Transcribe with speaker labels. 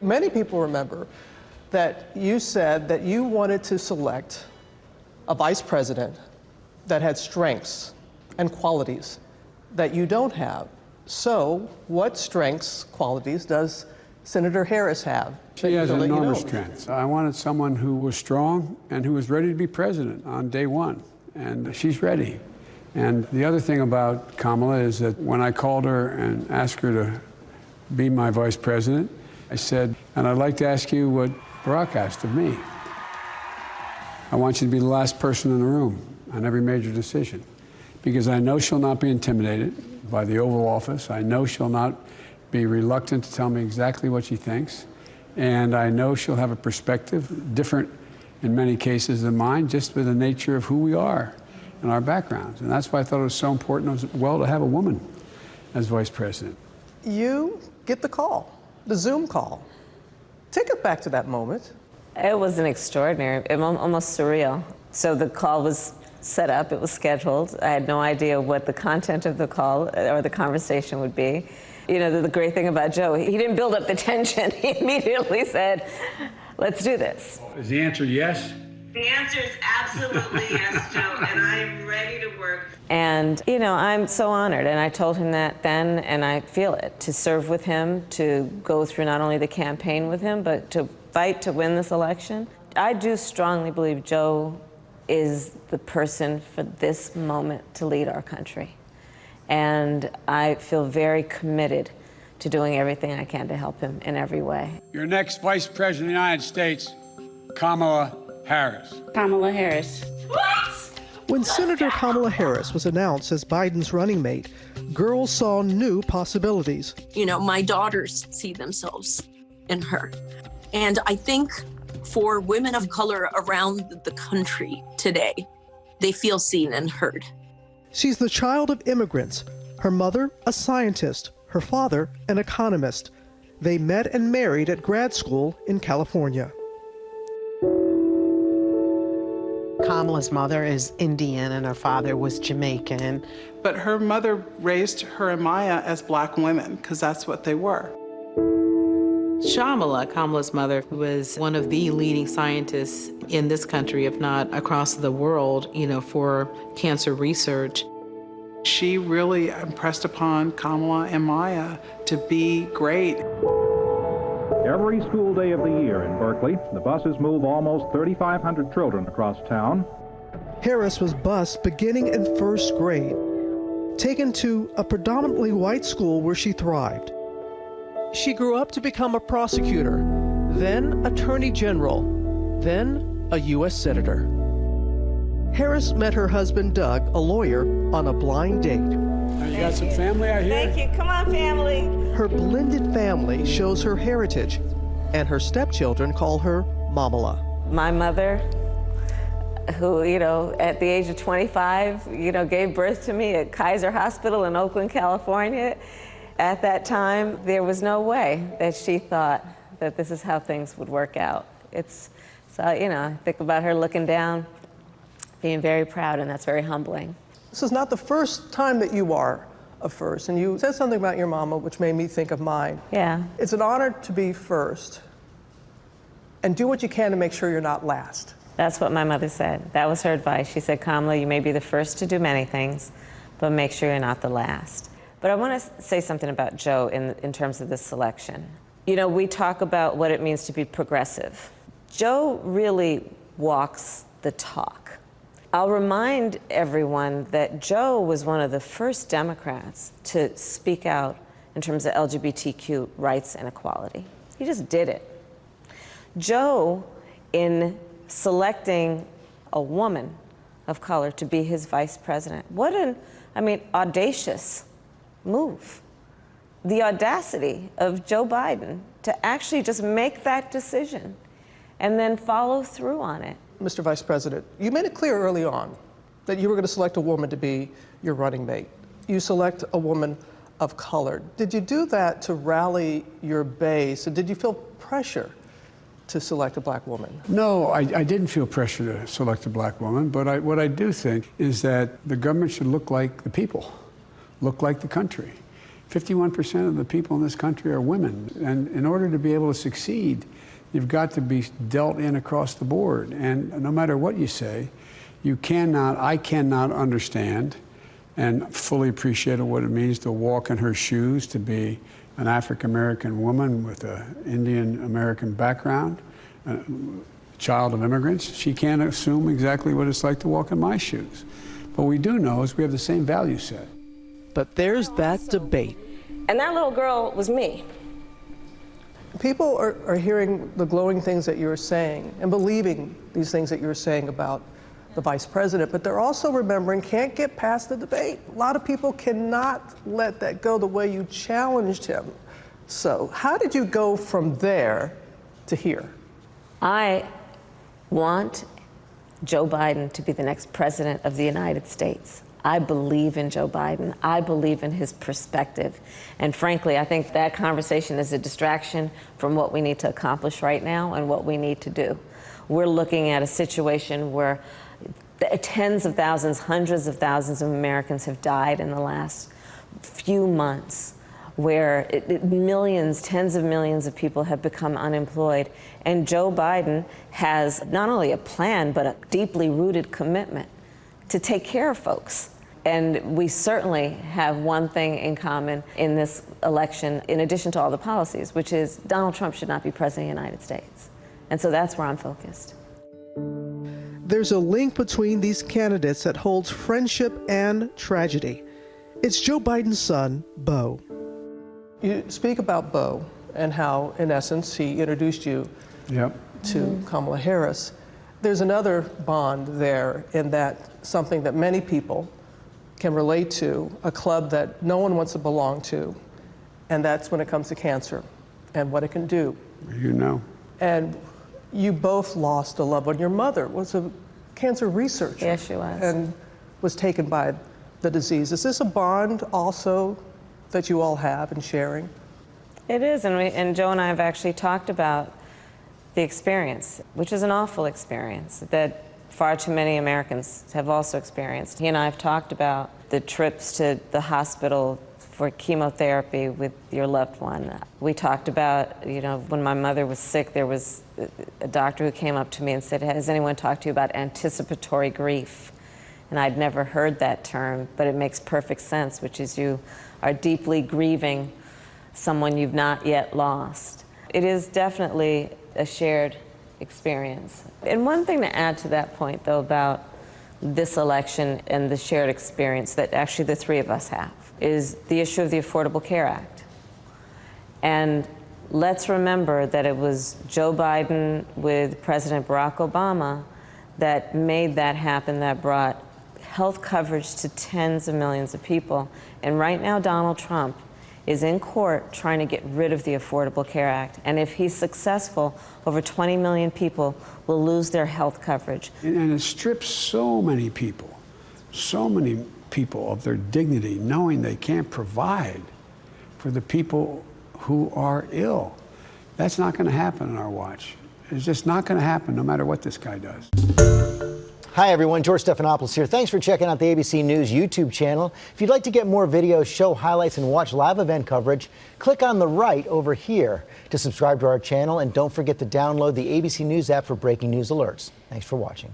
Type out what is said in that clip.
Speaker 1: Many people remember that you said that you wanted to select a vice president that had strengths and qualities that you don't have. So what strengths, qualities does Senator Harris have?
Speaker 2: She has enormous strengths. I wanted someone who was strong and who was ready to be president on day one, and she's ready. And the other thing about Kamala is that when I called her and asked her to be my vice president, I said, and I'd like to ask you what Barack asked of me. I want you to be the last person in the room on every major decision, because I know she'll not be intimidated by the Oval Office. I know she'll not be reluctant to tell me exactly what she thinks. And I know she'll have a perspective different in many cases than mine, just with the nature of who we are and our backgrounds. And that's why I thought it was so important as well to have a woman as vice president.
Speaker 1: You get the call, the Zoom call. Take us back to that moment.
Speaker 3: It was an extraordinary, almost surreal. So the call was set up, it was scheduled. I had no idea what the content of the call or the conversation would be. You know, the great thing about Joe, he didn't build up the tension. He immediately said, let's do this.
Speaker 2: Is the answer yes?
Speaker 4: The answer is absolutely yes, Joe, and I am ready to work.
Speaker 3: And, you know, I'm so honored, and I told him that then, and I feel it, to serve with him, to go through not only the campaign with him, but to fight to win this election. I do strongly believe Joe is the person for this moment to lead our country. And I feel very committed to doing everything I can to help him in every way.
Speaker 2: Your next vice president of the United States, Kamala Harris.
Speaker 5: Kamala Harris.
Speaker 4: What?
Speaker 1: When Senator Kamala Harris was announced as Biden's running mate, girls saw new possibilities.
Speaker 6: You know, my daughters see themselves in her. And I think for women of color around the country today, they feel seen and heard.
Speaker 1: She's the child of immigrants. Her mother, a scientist. Her father, an economist. They met and married at grad school in California.
Speaker 7: Kamala's mother is Indian and her father was Jamaican.
Speaker 8: But her mother raised her and Maya as black women, because that's what they were.
Speaker 5: Shamala, Kamala's mother, was one of the leading scientists in this country, if not across the world, you know, for cancer research.
Speaker 8: She really impressed upon Kamala and Maya to be great.
Speaker 9: Every school day of the year in Berkeley, the buses move almost 3,500 children across town.
Speaker 1: Harris was bused beginning in first grade, taken to a predominantly white school where she thrived. She grew up to become a prosecutor, then attorney general, then a U.S. senator. Harris met her husband, Doug, a lawyer, on a blind date.
Speaker 2: Now you got some family out here?
Speaker 4: Thank you. Come on, family.
Speaker 1: Her blended family shows her heritage, and her stepchildren call her Mamala.
Speaker 3: My mother, who, you know, at the age of 25, you know, gave birth to me at Kaiser Hospital in Oakland, California. At that time, there was no way that she thought that this is how things would work out. So, you know, I think about her looking down, being very proud, and that's very humbling.
Speaker 1: This is not the first time that you are a first, and you said something about your mama which made me think of mine.
Speaker 3: Yeah.
Speaker 1: It's an honor to be first, and do what you can to make sure you're not last.
Speaker 3: That's what my mother said. That was her advice. She said, Kamala, you may be the first to do many things, but make sure you're not the last. But I want to say something about Joe in terms of this selection. You know, we talk about what it means to be progressive. Joe really walks the talk. I'll remind everyone that Joe was one of the first Democrats to speak out in terms of LGBTQ rights and equality. He just did it. Joe, in selecting a woman of color to be his vice president, what an, audacious move. The audacity of Joe Biden to actually just make that decision and then follow through on it.
Speaker 1: Mr. Vice President, you made it clear early on that you were going to select a woman to be your running mate. You select a woman of color. Did you do that to rally your base, and did you feel pressure to select a black woman?
Speaker 2: No, I didn't feel pressure to select a black woman, but what I do think is that the government should look like the people, look like the country. 51% of the people in this country are women. And in order to be able to succeed, you've got to be dealt in across the board. And no matter what you say, I cannot understand and fully appreciate what it means to walk in her shoes, to be an African-American woman with an Indian-American background, a child of immigrants. She can't assume exactly what it's like to walk in my shoes. What we do know is we have the same value set.
Speaker 1: But there's that debate.
Speaker 10: And that little girl was me.
Speaker 1: People are hearing the glowing things that you're saying and believing these things that you're saying about the vice president, but they're also remembering, can't get past the debate. A lot of people cannot let that go the way you challenged him. So how did you go from there to here?
Speaker 3: I want Joe Biden to be the next president of the United States. I believe in Joe Biden. I believe in his perspective. And frankly, I think that conversation is a distraction from what we need to accomplish right now and what we need to do. We're looking at a situation where tens of thousands, hundreds of thousands of Americans have died in the last few months, where millions, tens of millions of people have become unemployed. And Joe Biden has not only a plan, but a deeply rooted commitment to take care of folks. And we certainly have one thing in common in this election, in addition to all the policies, which is Donald Trump should not be president of the United States. And so that's where I'm focused.
Speaker 1: There's a link between these candidates that holds friendship and tragedy. It's Joe Biden's son, Beau. You speak about Beau and how, in essence, he introduced you to Kamala Harris. There's another bond there in that something that many people can relate to, a club that no one wants to belong to, and that's when it comes to cancer and what it can do.
Speaker 2: You know.
Speaker 1: And you both lost a loved one. Your mother was a cancer researcher.
Speaker 3: Yes, she was.
Speaker 1: And was taken by the disease. Is this a bond also that you all have in sharing?
Speaker 3: It is, and Joe and I have actually talked about the experience, which is an awful experience that far too many Americans have also experienced. He and I have talked about the trips to the hospital for chemotherapy with your loved one. We talked about, when my mother was sick, there was a doctor who came up to me and said, has anyone talked to you about anticipatory grief? And I'd never heard that term, but it makes perfect sense, which is you are deeply grieving someone you've not yet lost. It is definitely a shared experience. And one thing to add to that point, though, about this election and the shared experience that actually the three of us have, is the issue of the Affordable Care Act. And let's remember that it was Joe Biden with President Barack Obama that made that happen, that brought health coverage to tens of millions of people. And right now, Donald Trump is in court trying to get rid of the Affordable Care Act. And if he's successful, over 20 million people will lose their health coverage.
Speaker 2: And it strips so many people of their dignity, knowing they can't provide for the people who are ill. That's not going to happen on our watch. It's just not going to happen no matter what this guy does.
Speaker 11: Hi, everyone. George Stephanopoulos here. Thanks for checking out the ABC News YouTube channel. If you'd like to get more videos, show highlights, and watch live event coverage, click on the right over here to subscribe to our channel. And don't forget to download the ABC News app for breaking news alerts. Thanks for watching.